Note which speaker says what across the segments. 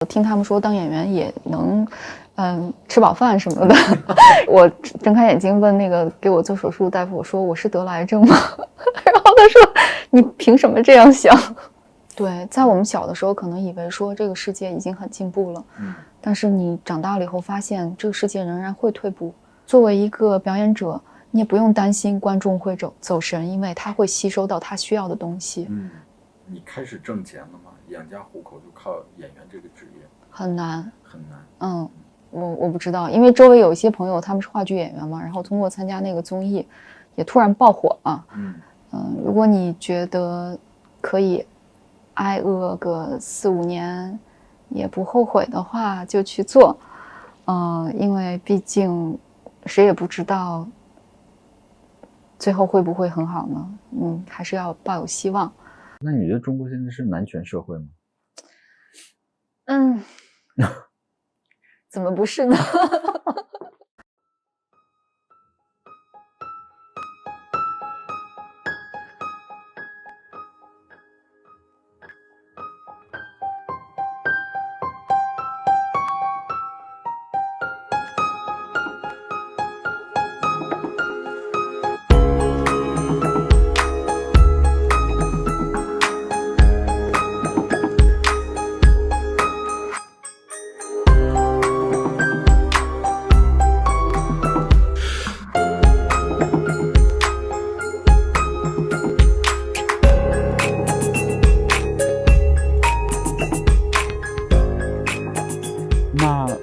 Speaker 1: 听他们说当演员也能，吃饱饭什么的。我睁开眼睛问那个给我做手术的大夫，我说我是得了癌症吗？然后他说你凭什么这样想？对，在我们小的时候可能以为说这个世界已经很进步了，但是你长大了以后发现这个世界仍然会退步。作为一个表演者，你也不用担心观众会走神，因为他会吸收到他需要的东西。
Speaker 2: 你开始挣钱了吗？养家糊口就靠演员这个职业
Speaker 1: 很难。我不知道，因为周围有一些朋友他们是话剧演员嘛，然后通过参加那个综艺也突然爆火了。如果你觉得可以挨饿个4-5年也不后悔的话，就去做。因为毕竟谁也不知道最后会不会很好呢。还是要抱有希望。
Speaker 2: 那你觉得中国现在是男权社会吗？
Speaker 1: 怎么不是呢？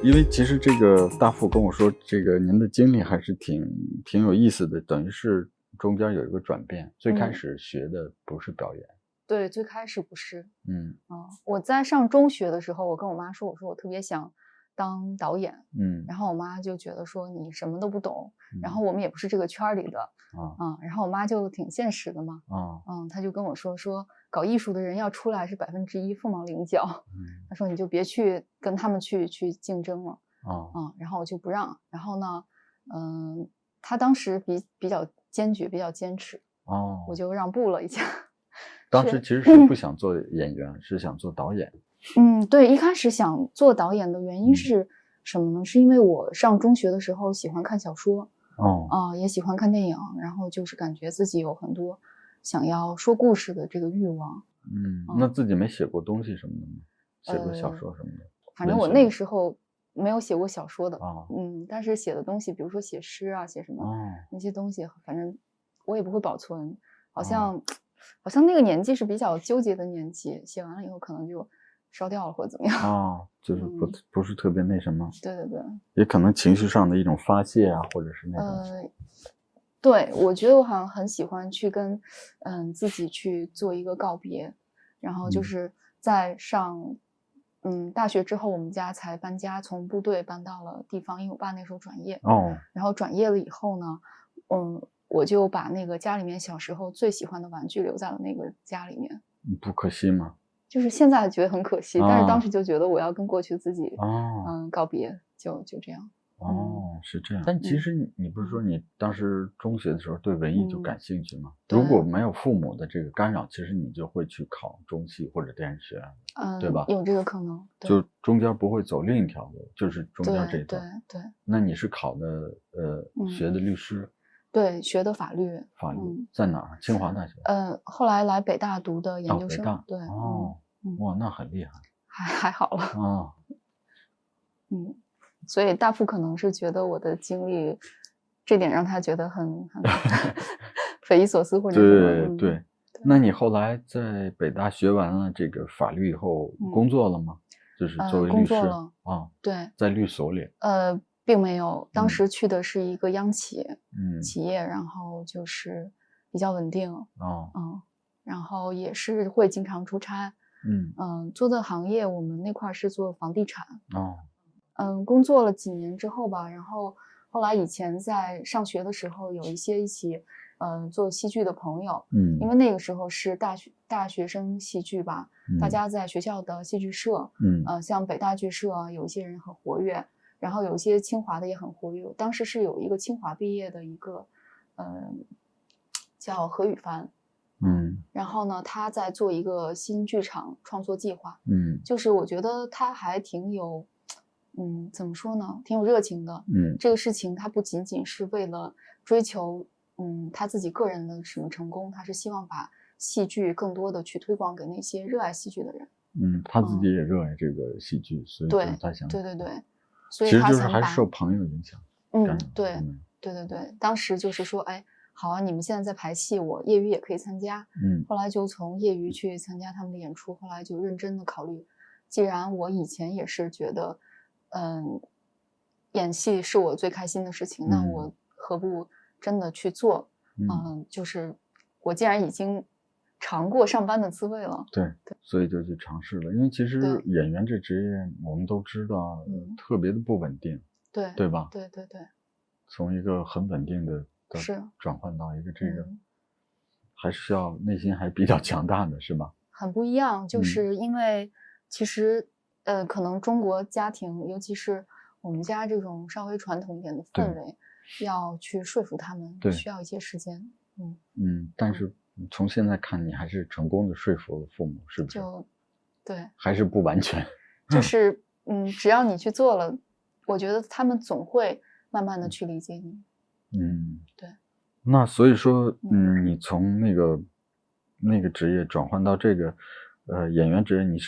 Speaker 2: 因为其实这个大副跟我说，这个您的经历还是挺有意思的，等于是中间有一个转变，最开始学的不是表演。
Speaker 1: 对，最开始不是。我在上中学的时候，我跟我妈说，我说我特别想当导演。然后我妈就觉得说你什么都不懂，然后我们也不是这个圈里的。然后我妈就挺现实的嘛。她就跟我说搞艺术的人要出来是1%凤毛麟角。她说你就别去跟他们去竞争了。然后我就不让。然后呢，她当时比较坚决，比较坚持。我就让步了一下。
Speaker 2: 当时其实是不想做演员，是想做导演。
Speaker 1: 对，一开始想做导演的原因是什么呢？是因为我上中学的时候喜欢看小说。也喜欢看电影，然后就是感觉自己有很多想要说故事的这个欲望。
Speaker 2: 那自己没写过东西什么的吗？写过小说什么的？
Speaker 1: 反正我那个时候没有写过小说的。但是写的东西，比如说写诗啊，写什么那些东西，反正我也不会保存。好像那个年纪是比较纠结的年纪，写完了以后可能就烧掉了或者怎么样。
Speaker 2: 就是不是特别那什么。
Speaker 1: 对，
Speaker 2: 也可能情绪上的一种发泄啊，或者是那种。
Speaker 1: 对，我觉得我好像很喜欢去跟自己去做一个告别。然后就是在上大学之后，我们家才搬家，从部队搬到了地方，因为我爸那时候转业。然后转业了以后呢，我就把那个家里面小时候最喜欢的玩具留在了那个家里面。
Speaker 2: 不可惜吗？
Speaker 1: 就是现在觉得很可惜，但是当时就觉得我要跟过去自己告别，就这样。
Speaker 2: 是这样。但其实你不是说你当时中学的时候对文艺就感兴趣吗？如果没有父母的这个干扰，其实你就会去考中戏或者电视学院，对吧？
Speaker 1: 有这个可能。
Speaker 2: 就中间不会走另一条路，就是中间这一段。
Speaker 1: 对。
Speaker 2: 那你是考的学的律师？
Speaker 1: 对，学的法律。
Speaker 2: 在哪儿？清华大学。
Speaker 1: 后来来北大读的研究生。
Speaker 2: 北大。
Speaker 1: 对。
Speaker 2: 哇，那很厉害。
Speaker 1: 还好了。所以大副可能是觉得我的经历，这点让他觉得很匪夷所思或者什么。
Speaker 2: 对。那你后来在北大学完了这个法律以后工作了吗？就是作为律师。
Speaker 1: 工作了。对。
Speaker 2: 在律所里。
Speaker 1: 并没有，当时去的是一个央企。企业，然后就是比较稳定。然后也是会经常出差。做的行业我们那块是做房地产。工作了几年之后吧，然后后来以前在上学的时候有一些一起做戏剧的朋友。因为那个时候是大学生戏剧吧。大家在学校的戏剧社。像北大剧社有一些人很活跃，然后有一些清华的也很活跃。当时是有一个清华毕业的一个叫何雨帆。然后呢，他在做一个新剧场创作计划，就是我觉得他还挺有，怎么说呢，挺有热情的，这个事情他不仅仅是为了追求，他自己个人的什么成功，他是希望把戏剧更多的去推广给那些热爱戏剧的人。
Speaker 2: 他自己也热爱这个戏剧，所以他想，
Speaker 1: 对，所以他
Speaker 2: 其实就是还是受朋友影响。
Speaker 1: 对，当时就是说，哎。好啊，你们现在在排戏，我业余也可以参加。后来就从业余去参加他们的演出，后来就认真的考虑，既然我以前也是觉得，演戏是我最开心的事情，那我何不真的去做？就是我既然已经尝过上班的滋味了，
Speaker 2: 对，所以就去尝试了。因为其实演员这职业我们都知道，特别的不稳定，对吧？
Speaker 1: 对，
Speaker 2: 从一个很稳定的。是转换到一个这个，还是要内心还比较强大的，是吧？
Speaker 1: 很不一样，就是因为其实可能中国家庭，尤其是我们家这种稍微传统一点的氛围，要去说服他们，需要一些时间。
Speaker 2: 但是从现在看，你还是成功的说服了父母，是不是？
Speaker 1: 对，
Speaker 2: 还是不完全。
Speaker 1: 就是只要你去做了，我觉得他们总会慢慢的去理解你。对。
Speaker 2: 那所以说，你从那个职业转换到这个，演员职业，你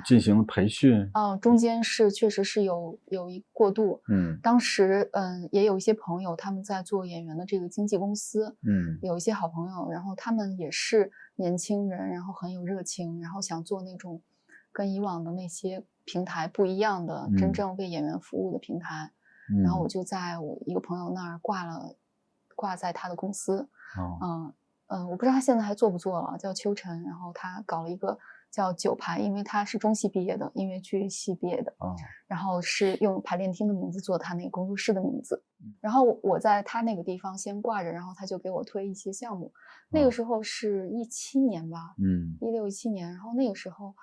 Speaker 2: 进行了培训？
Speaker 1: 中间确实是有一过渡。当时也有一些朋友他们在做演员的这个经纪公司。有一些好朋友，然后他们也是年轻人，然后很有热情，然后想做那种跟以往的那些平台不一样的，真正为演员服务的平台。然后我就在我一个朋友那儿挂在他的公司。我不知道他现在还做不做了，叫秋晨。然后他搞了一个叫九排，因为他是中戏毕业的，音乐剧系毕业的。然后是用排练厅的名字做他那个工作室的名字。然后我在他那个地方先挂着，然后他就给我推一些项目。那个时候是17年吧，16、17年。然后那个时候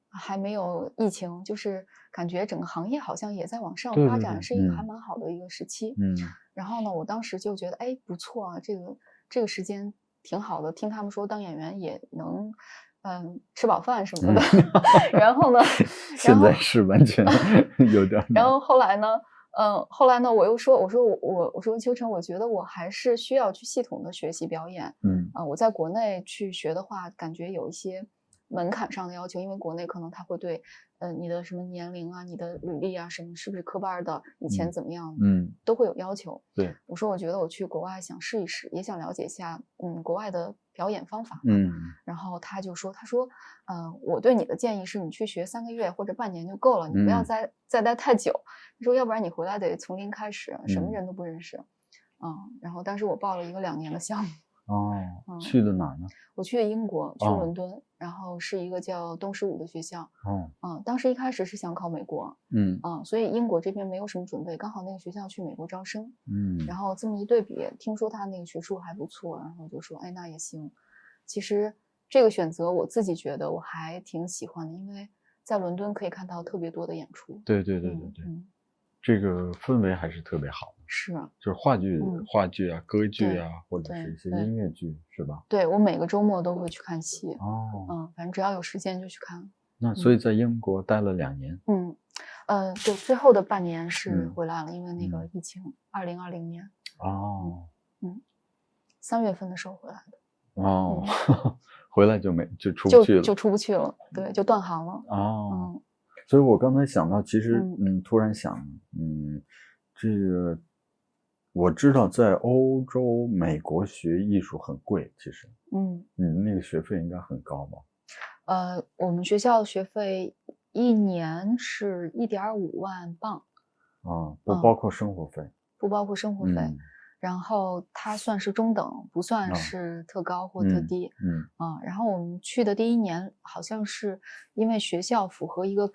Speaker 1: 还没有疫情，就是感觉整个行业好像也在往上发展，是一个还蛮好的一个时期。然后呢，我当时就觉得，哎，不错啊，这个时间挺好的。听他们说当演员也能，吃饱饭什么的。然后呢，
Speaker 2: 现在是完全有点。
Speaker 1: 然后后来呢，我又说，我说秋晨，我觉得我还是需要去系统的学习表演。我在国内去学的话，感觉有一些门槛上的要求，因为国内可能他会对你的什么年龄啊、你的履历啊什么是不是科班的，以前怎么样，都会有要求。
Speaker 2: 对，
Speaker 1: 我说我觉得我去国外想试一试，也想了解一下国外的表演方法。然后他说我对你的建议是你去学3个月或者半年就够了，你不要再待太久。他说要不然你回来得从零开始，什么人都不认识。然后当时我报了一个2年的项目。
Speaker 2: 去的哪呢？
Speaker 1: 我去的英国，去伦敦，然后是一个叫东十五的学校。当时一开始是想考美国，所以英国这边没有什么准备，刚好那个学校去美国招生，然后这么一对比，听说他那个学术还不错，然后就说，哎，那也行。其实这个选择我自己觉得我还挺喜欢的，因为在伦敦可以看到特别多的演出。
Speaker 2: 对，这个氛围还是特别好的。
Speaker 1: 是，
Speaker 2: 就是话剧啊、歌剧啊，或者是一些音乐剧，是吧？
Speaker 1: 对，我每个周末都会去看戏。反正只要有时间就去看。
Speaker 2: 那所以在英国待了2年。
Speaker 1: 对，最后的半年是回来了，因为那个疫情，2020年。3月份的时候回来的。
Speaker 2: 回来就出不去了，
Speaker 1: 就出不去了，对，就断行了。
Speaker 2: 所以我刚才想到，其实突然想，这个我知道在欧洲、美国学艺术很贵，其实，你的那个学费应该很高吧？
Speaker 1: 我们学校的学费1年是1.5万镑。
Speaker 2: 不包括生活费。
Speaker 1: 不包括生活费。然后它算是中等，不算是特高或特低。然后我们去的第1年好像是因为学校符合一个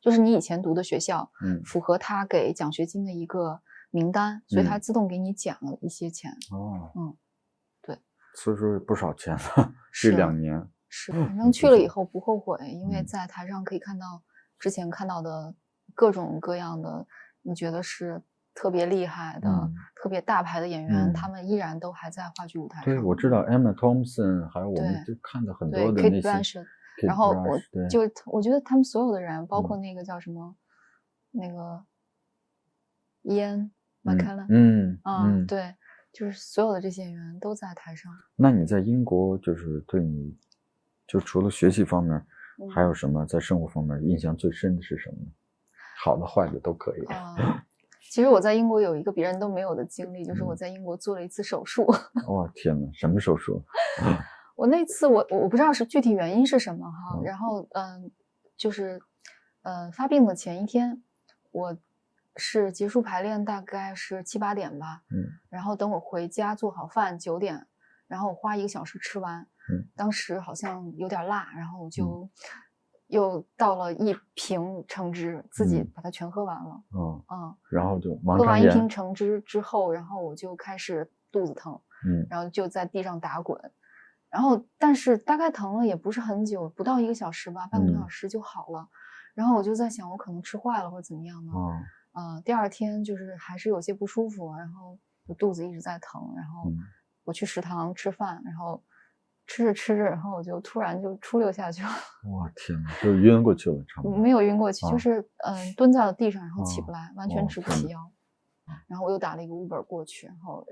Speaker 1: 就是你以前读的学校，符合他给奖学金的一个名单，所以他自动给你减了一些钱。对，
Speaker 2: 所以说不少钱了，这2年。
Speaker 1: 是，反正去了以后不后悔，因为在台上可以看到之前看到的各种各样的，你觉得是特别厉害的、特别大牌的演员，他们依然都还在话剧舞台上。
Speaker 2: 对，我知道 Emma Thompson， 还有我们就看的很多的那些。
Speaker 1: Kate Blanchett， 然后我觉得他们所有的人，包括那个叫什么，那个Ian McKellen，对，就是所有的这些演员都在台上。
Speaker 2: 那你在英国就是对你，就除了学习方面，还有什么在生活方面印象最深的是什么呢？好的坏的都可以。
Speaker 1: 其实我在英国有一个别人都没有的经历，就是我在英国做了一次手术。
Speaker 2: 哇，天哪，什么手术？
Speaker 1: 我那次我不知道是具体原因是什么哈，然后就是发病的前一天，我是结束排练大概是7、8点吧，然后等我回家做好饭9点，然后我花1个小时吃完，当时好像有点辣，然后我就又倒了1瓶橙汁，自己把它全喝完了。
Speaker 2: 然后就
Speaker 1: 喝完1瓶橙汁之后，然后我就开始肚子疼，然后就在地上打滚，然后但是大概疼了也不是很久，不到1个小时吧，半个多小时就好了。然后我就在想，我可能吃坏了或者怎么样呢？第二天就是还是有些不舒服，然后我肚子一直在疼，然后我去食堂吃饭，然后吃着，然后我就突然就出溜下去了。
Speaker 2: 哇天哪，就晕过去了，差不多。
Speaker 1: 没有晕过去，就是蹲在了地上，然后起不来，完全直不起腰。然后我又打了一个 Uber 过去，然后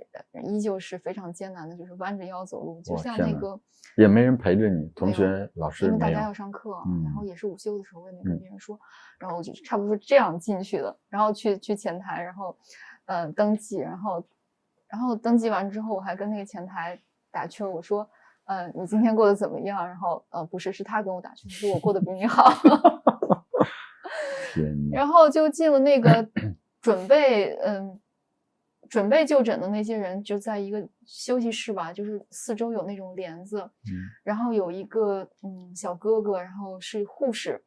Speaker 1: 依旧是非常艰难的，就是弯着腰走路，就像那个
Speaker 2: 也没人陪着你，同学老师
Speaker 1: 因为大家要上课，然后也是午休的时候，我也没跟别人说，然后我就差不多是这样进去的，然后去前台，然后登记，然后登记完之后，我还跟那个前台打趣，我说你今天过得怎么样？然后不是，是他跟我打趣，说我过得比你好。然后就进了那个准备就诊的那些人，就在一个休息室吧，就是四周有那种帘子，然后有一个小哥哥，然后是护士，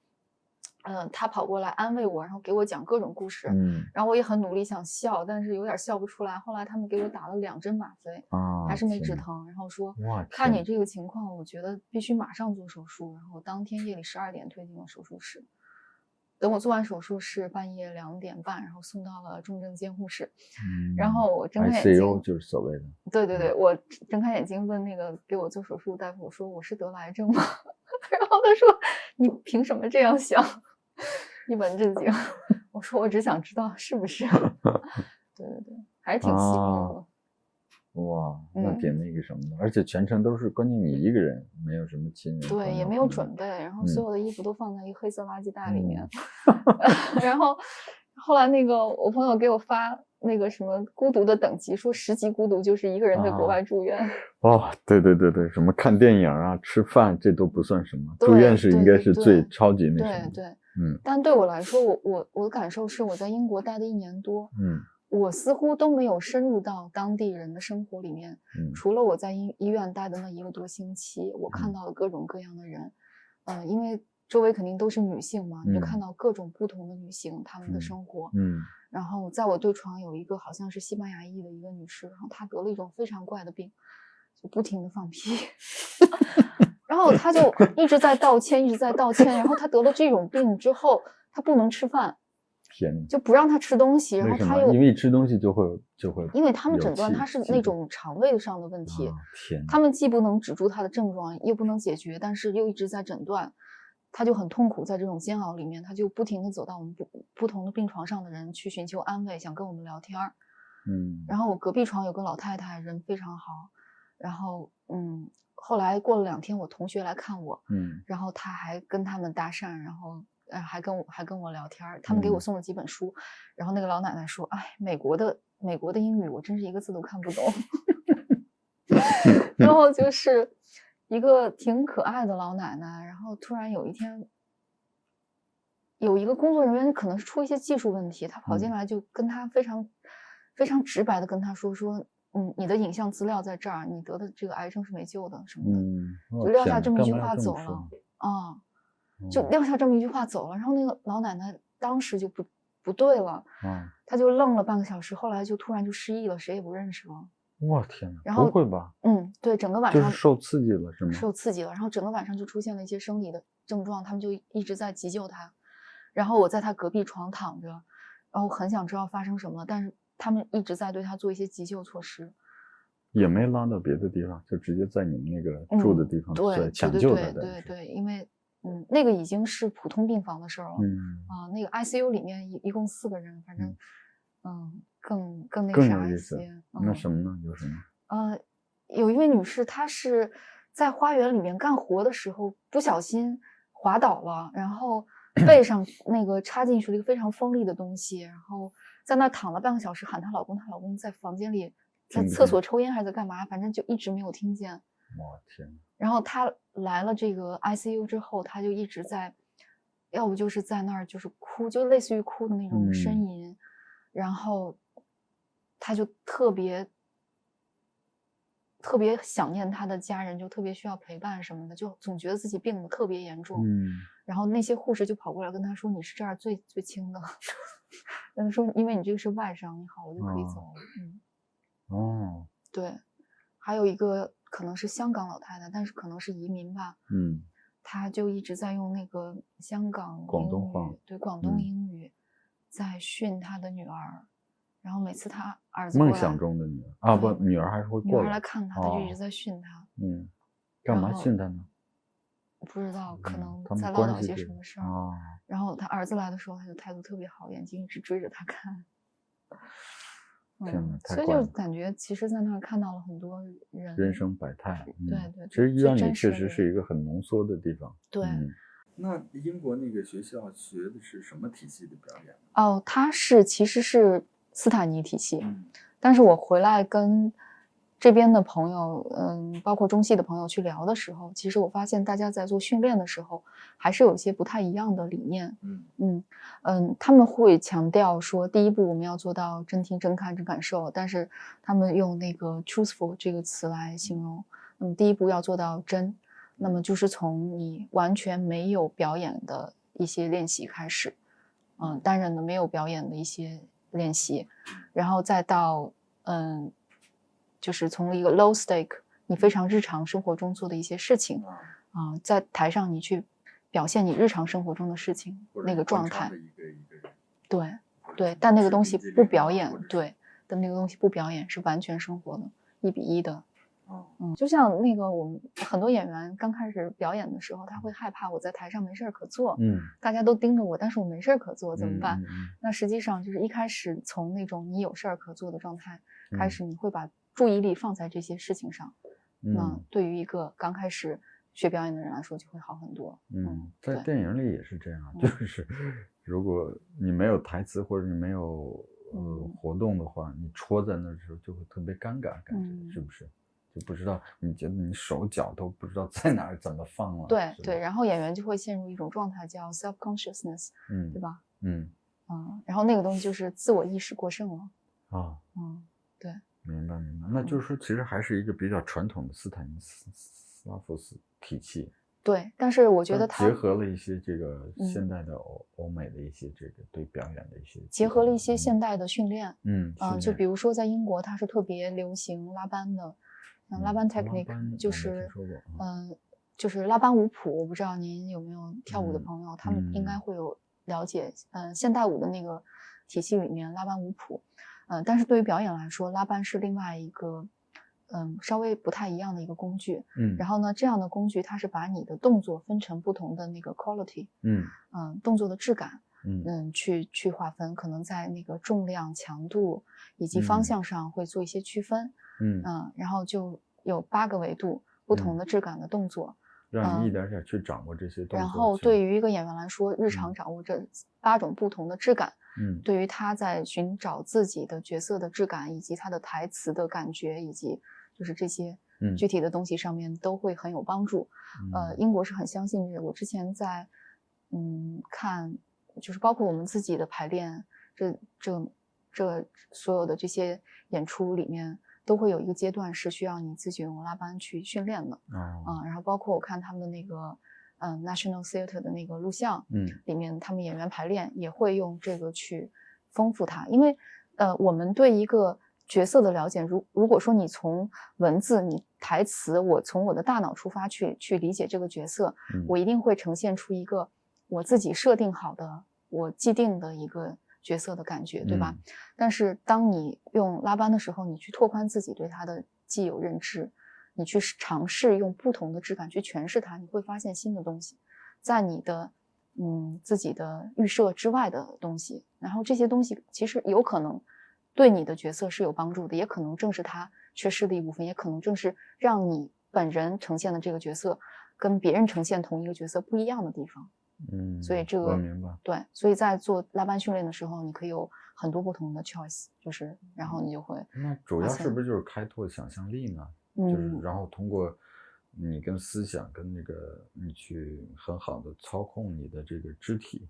Speaker 1: 他跑过来安慰我，然后给我讲各种故事，然后我也很努力想笑，但是有点笑不出来。后来他们给我打了2针吗啡，还是没止疼，然后说看你这个情况，我觉得必须马上做手术，然后当天夜里12点推进了手术室。等我做完手术是半夜2点半，然后送到了重症监护室，然后我睁开眼睛
Speaker 2: ICU 就是所谓的，
Speaker 1: 对，我睁开眼睛问那个给我做手术大夫，我说我是得了癌症吗？然后他说你凭什么这样想？一本正经。我说我只想知道是不是。对，还是挺希望的。
Speaker 2: 哇，那挺那个什么的，而且全程都是关键你一个人，没有什么亲人，
Speaker 1: 对，也没有准备，然后所有的衣服都放在一个黑色垃圾袋里面。然后后来那个我朋友给我发那个什么孤独的等级，说10级孤独就是一个人在国外住院。
Speaker 2: 对，什么看电影啊、吃饭这都不算什么，住院是应该是最超级那什么。
Speaker 1: 对，但对我来说，我的感受是我在英国待了1年多，我似乎都没有深入到当地人的生活里面，除了我在医院待的那1个多星期，我看到了各种各样的人，因为周围肯定都是女性嘛，你就看到各种不同的女性她们的生活，然后在我对床有一个好像是西班牙裔的一个女士，然后她得了一种非常怪的病，就不停的放屁。然后她就一直在道歉，然后她得了这种病之后，她不能吃饭。就不让他吃东西，然后他又
Speaker 2: 因为吃东西就会，
Speaker 1: 因为他们诊断他是那种肠胃上的问题，他们既不能止住他的症状，又不能解决，但是又一直在诊断，他就很痛苦，在这种煎熬里面，他就不停的走到我们不同的病床上的人去寻求安慰，想跟我们聊天。然后我隔壁床有个老太太，人非常好，然后后来过了2天，我同学来看我，然后他还跟他们搭讪，然后还跟我聊天，他们给我送了几本书，然后那个老奶奶说：“哎，美国的英语我真是一个字都看不懂。”然后就是一个挺可爱的老奶奶，然后突然有一天，有一个工作人员可能是出一些技术问题，他跑进来就跟他非常非常直白的跟他说你的影像资料在这儿，你得的这个癌症是没救的什么的，就撂下这么一句话走了就撂下这么一句话走了，然后那个老奶奶当时就不对了，她就愣了半个小时，后来就突然就失忆了，谁也不认识了。
Speaker 2: 我天哪！
Speaker 1: 然后
Speaker 2: 不会吧？
Speaker 1: 对，整个晚上
Speaker 2: 就是受刺激了是吗？
Speaker 1: 受刺激了，然后整个晚上就出现了一些生理的症状，他们就一直在急救她。然后我在她隔壁床躺着，然后很想知道发生什么了，但是他们一直在对他做一些急救措施。
Speaker 2: 也没拉到别的地方，就直接在你们那个住的地方抢救他的。
Speaker 1: 对，因为那个已经是普通病房的事儿了。那个 ICU 里面一共4个人，反正更那啥一些。
Speaker 2: 那什么呢？有什么？
Speaker 1: 有一位女士，她是在花园里面干活的时候不小心滑倒了，然后背上那个插进去了一个非常锋利的东西，然后在那躺了半个小时，喊她老公，她老公在房间里在厕所抽烟还是在干嘛，反正就一直没有听见。
Speaker 2: 我天！
Speaker 1: 然后她来了这个 ICU 之后，她就一直在，要不就是在那儿就是哭，就类似于哭的那种呻吟，然后她就特别想念他的家人，就特别需要陪伴什么的，就总觉得自己病得特别严重。然后那些护士就跑过来跟他说：“你是这儿最轻的。”跟他说：“因为你这个是外伤，你好了就可以走了。”对，还有一个可能是香港老太太，但是可能是移民吧。她就一直在用那个香港
Speaker 2: 广东话，
Speaker 1: 对广东英语，在训她的女儿。然后每次他儿子过来，
Speaker 2: 梦想中的女儿不，女儿还是会过来，
Speaker 1: 女儿来看他，他就一直在训他。
Speaker 2: 干嘛训他呢？
Speaker 1: 不知道，可能在唠叨些什么事儿。然后他儿子来的时候，他就态度特别好，眼睛一直追着他看。所以就感觉其实在那儿看到了很多
Speaker 2: 人生百态。
Speaker 1: 对，
Speaker 2: 其实医院里确实是一个很浓缩的地方。
Speaker 1: 对。
Speaker 2: 那英国那个学校学的是什么体系的表演？
Speaker 1: 它其实是斯坦尼体系，但是我回来跟这边的朋友，包括中戏的朋友去聊的时候，其实我发现大家在做训练的时候，还是有一些不太一样的理念。他们会强调说，第一步我们要做到真听、真看、真感受，但是他们用那个 truthful 这个词来形容。那么第一步要做到真，那么就是从你完全没有表演的一些练习开始，单人的没有表演的一些练习，然后再到就是从一个 low stake 你非常日常生活中做的一些事情在台上你去表现你日常生活中的事情那个状态。对，但那个东西不表演，但那个东西不表演是完全生活的1比1的。就像那个我们很多演员刚开始表演的时候，他会害怕我在台上没事可做，大家都盯着我，但是我没事可做怎么办？那实际上就是一开始从那种你有事可做的状态开始，你会把注意力放在这些事情上，那对于一个刚开始学表演的人来说就会好很多。
Speaker 2: 在电影里也是这样，就是如果你没有台词或者你没有活动的话，你戳在那的时候就会特别尴尬，感觉是不是？就不知道，你觉得你手脚都不知道在哪儿怎么放了。
Speaker 1: 对，然后演员就会陷入一种状态叫 self consciousness，对吧？然后那个东西就是自我意识过剩了。对，
Speaker 2: 明白。那就是说，其实还是一个比较传统的斯坦尼斯拉夫斯体系。
Speaker 1: 对，但是我觉得它
Speaker 2: 结合了一些这个现代的欧美的一些这个对表演的一些，
Speaker 1: 结合了一些现代的训练。就比如说在英国，它是特别流行拉班的。拉班 technique 就是就是拉班舞谱，我不知道您有没有跳舞的朋友，他们应该会有了解。现代舞的那个体系里面拉班舞谱，但是对于表演来说，拉班是另外一个稍微不太一样的一个工具。然后呢，这样的工具它是把你的动作分成不同的那个 quality，动作的质感，去划分，可能在那个重量、强度以及方向上会做一些区分。然后就有8个维度不同的质感的动作，
Speaker 2: 让你一点点去掌握这些动作。
Speaker 1: 然后对于一个演员来说，日常掌握这8种不同的质感，对于他在寻找自己的角色的质感，以及他的台词的感觉，以及就是这些具体的东西上面都会很有帮助。英国是很相信这个。我之前在看，就是包括我们自己的排练，这所有的这些演出里面。都会有一个阶段是需要你自己用拉班去训练的。然后包括我看他们的那个National Theatre 的那个录像，里面他们演员排练也会用这个去丰富它。因为我们对一个角色的了解，如果说你从文字、你台词，我从我的大脑出发去理解这个角色，我一定会呈现出一个我自己设定好的、我既定的一个角色的感觉，对吧？但是当你用拉班的时候，你去拓宽自己对它的既有认知，你去尝试用不同的质感去诠释它，你会发现新的东西，在你的自己的预设之外的东西，然后这些东西其实有可能对你的角色是有帮助的，也可能正是它缺失的一部分，也可能正是让你本人呈现的这个角色跟别人呈现同一个角色不一样的地方。所以这个
Speaker 2: 我明白。
Speaker 1: 对，所以在做拉班训练的时候，你可以有很多不同的 choice， 就是然后你就会
Speaker 2: 那主要是不是就是开拓想象力呢？就是然后通过你跟思想跟那个你去很好的操控你的这个肢体。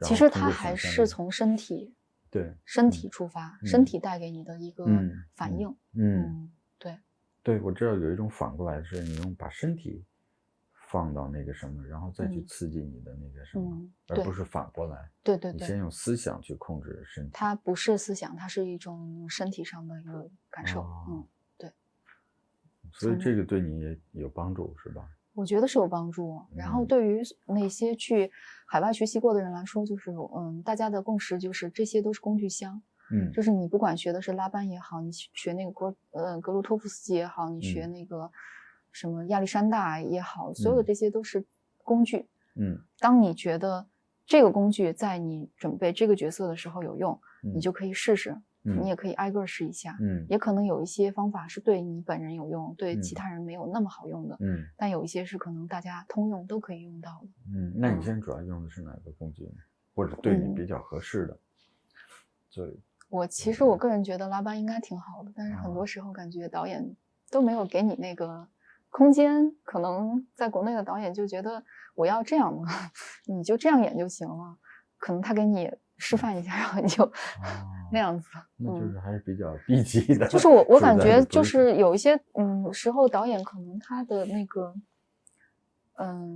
Speaker 1: 其实它还是从身体出发，身体带给你的一个反应。
Speaker 2: 对，我知道有一种反过来是你用把身体放到那个什么，然后再去刺激你的那个什么，而不是反过来。
Speaker 1: 对，
Speaker 2: 你先用思想去控制身体。
Speaker 1: 它不是思想，它是一种身体上的一个感受。对。
Speaker 2: 所以这个对你也有帮助，是吧？
Speaker 1: 我觉得是有帮助。然后对于那些去海外学习过的人来说，就是大家的共识就是这些都是工具箱。就是你不管学的是拉班也好，你学那个格鲁托夫斯基也好，你学那个什么亚历山大也好，所有的这些都是工具。当你觉得这个工具在你准备这个角色的时候有用，你就可以试试。你也可以挨个试一下。也可能有一些方法是对你本人有用，对其他人没有那么好用的。但有一些是可能大家通用都可以用到的。
Speaker 2: 那你现在主要用的是哪个工具呢？或者对你比较合适的？
Speaker 1: 其实我个人觉得拉班应该挺好的，但是很多时候感觉导演都没有给你那个空间。可能在国内的导演就觉得我要这样的，你就这样演就行了。可能他给你示范一下，然后你就那样子。
Speaker 2: 那就是还是比较低级的。
Speaker 1: 就是我感觉就是有一些时候导演可能他的那个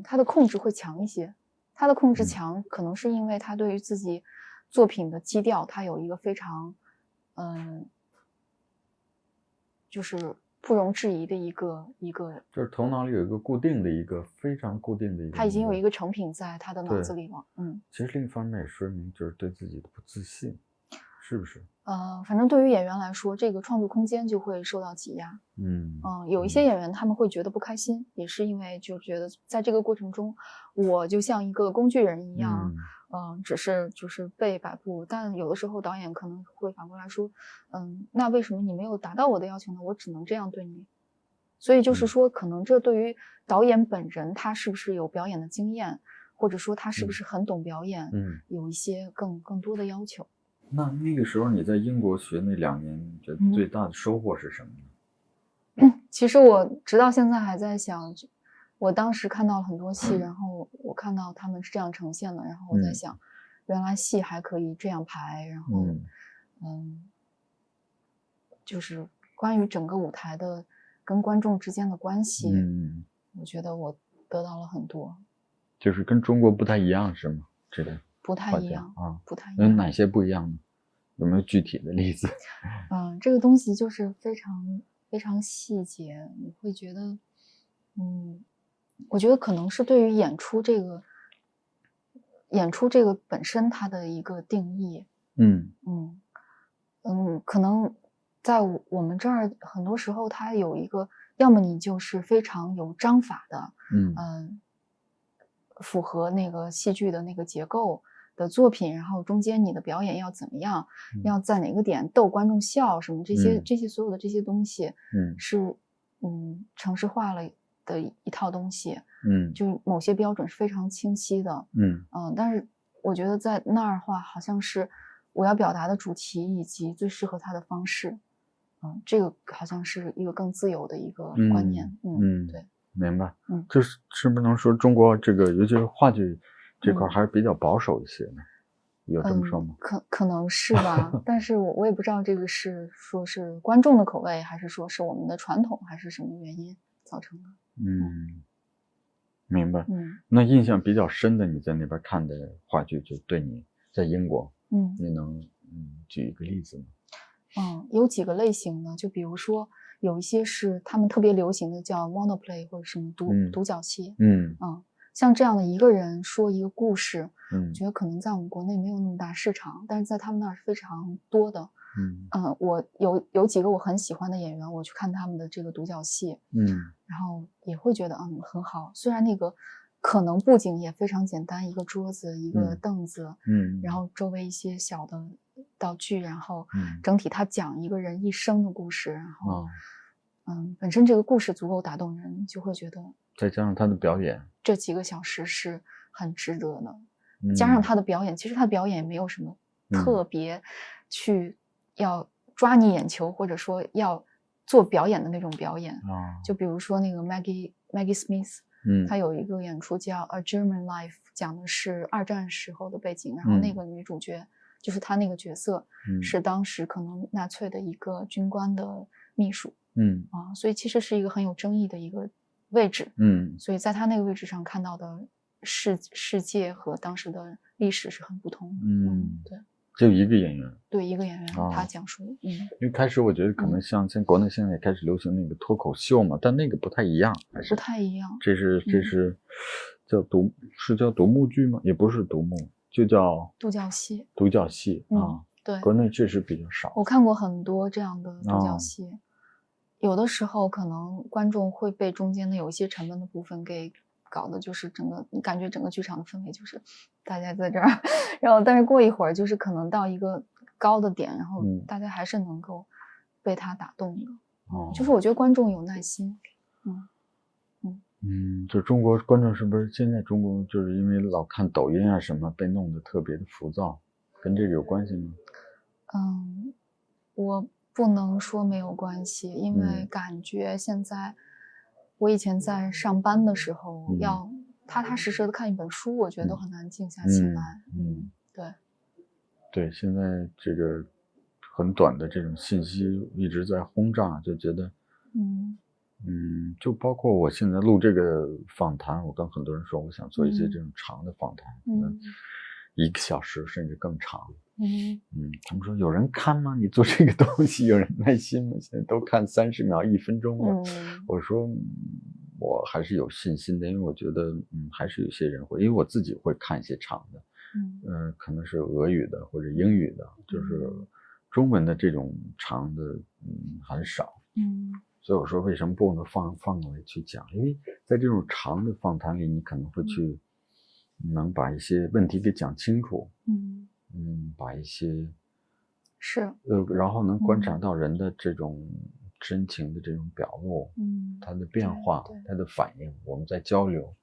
Speaker 1: 他的控制会强一些。他的控制强可能是因为他对于自己作品的基调他有一个非常就是不容置疑的一个
Speaker 2: 就是头脑里有一个固定的一个非常固定的一个，
Speaker 1: 他已经有一个成品在他的脑子里了。
Speaker 2: 其实另一方面也说明就是对自己的不自信，是不是？
Speaker 1: 反正对于演员来说，这个创作空间就会受到挤压。有一些演员他们会觉得不开心，也是因为就觉得在这个过程中，我就像一个工具人一样，只是就是被摆布。但有的时候导演可能会反过来说，那为什么你没有达到我的要求呢？我只能这样对你。所以就是说，可能这对于导演本人他是不是有表演的经验，或者说他是不是很懂表演，有一些更多的要求。
Speaker 2: 那个时候你在英国学那2年，你觉得最大的收获是什么呢？
Speaker 1: 其实我直到现在还在想，我当时看到了很多戏，然后我看到他们是这样呈现的，然后我在想，原来戏还可以这样排，然后就是关于整个舞台的跟观众之间的关系，我觉得我得到了很多。
Speaker 2: 就是跟中国不太一样是吗？这个
Speaker 1: 不太一样
Speaker 2: 啊，
Speaker 1: 不太一样。
Speaker 2: 有哪些不一样呢？有没有具体的例子？
Speaker 1: 这个东西就是非常非常细节，你会觉得，我觉得可能是对于演出这个本身它的一个定义。可能在我们这儿很多时候它有一个，要么你就是非常有章法的，符合那个戏剧的那个结构的作品，然后中间你的表演要怎么样，要在哪个点逗观众笑什么这些所有的这些东西，是程式化了的一套东西，就某些标准是非常清晰的，但是我觉得在那儿的话，好像是我要表达的主题以及最适合它的方式，这个好像是一个更自由的一个观念，对。
Speaker 2: 明白，就是不能说中国这个，尤其是话剧这块还是比较保守一些呢，有这么说吗？
Speaker 1: 可能是吧，但是我也不知道这个是说是观众的口味，还是说是我们的传统，还是什么原因造成的。
Speaker 2: 明白。那印象比较深的，你在那边看的话剧，就对你在英国，你能举一个例子吗？
Speaker 1: 有几个类型的，就比如说有一些是他们特别流行的叫 monoplay 或者什么独角戏，像这样的一个人说一个故事，我觉得可能在我们国内没有那么大市场，但是在他们那儿是非常多的。我有几个我很喜欢的演员，我去看他们的这个独角戏，然后也会觉得很好。虽然那个可能布景也非常简单，一个桌子，一个凳子，然后周围一些小的道具，然后整体他讲一个人一生的故事，然后本身这个故事足够打动人，就会觉得
Speaker 2: 再加上他的表演，
Speaker 1: 这几个小时是很值得的。加上他的表演，其实他的表演也没有什么特别去要抓你眼球，或者说要做表演的那种表演。就比如说那个 Maggie Smith，她有一个演出叫 A German Life， 讲的是2战时候的背景，然后那个女主角就是她那个角色是当时可能纳粹的一个军官的秘书，所以其实是一个很有争议的一个位置，所以在她那个位置上看到的世界和当时的历史是很不同的。对，
Speaker 2: 就一个演员，
Speaker 1: 对，一个演员他讲述。
Speaker 2: 因为开始我觉得可能像国内现在也开始流行那个脱口秀嘛，但那个不太一样，还是
Speaker 1: 不太一样。
Speaker 2: 这是叫独幕剧吗？也不是独幕，就叫
Speaker 1: 独角戏。对，
Speaker 2: 国内确实比较少。
Speaker 1: 我看过很多这样的独角戏，有的时候可能观众会被中间的有一些沉闷的部分给搞的，就是你感觉整个剧场的氛围就是大家在这儿，然后但是过一会儿就是可能到一个高的点，然后大家还是能够被他打动的。就是我觉得观众有耐心。
Speaker 2: 就中国观众是不是现在中国就是因为老看抖音啊什么，被弄得特别的浮躁，跟这个有关系吗？
Speaker 1: 我不能说没有关系，因为感觉现在我以前在上班的时候要踏踏实实的看一本书，我觉得都很难静下心来。
Speaker 2: 对，现在这个很短的这种信息一直在轰炸，就觉得就包括我现在录这个访谈，我跟很多人说我想做一些这种长的访谈，1个小时甚至更长。他们说有人看吗？你做这个东西有人耐心吗？现在都看30秒、1分钟了。我说我还是有信心的，因为我觉得还是有些人会，因为我自己会看一些长的，可能是俄语的或者英语的，就是中文的这种长的很少。所以我说为什么不能放过来去讲？因为在这种长的访谈里，你可能会去能把一些问题给讲清楚，把一些然后能观察到人的这种真情的这种表露，他的变化，他的反应，我们在交流，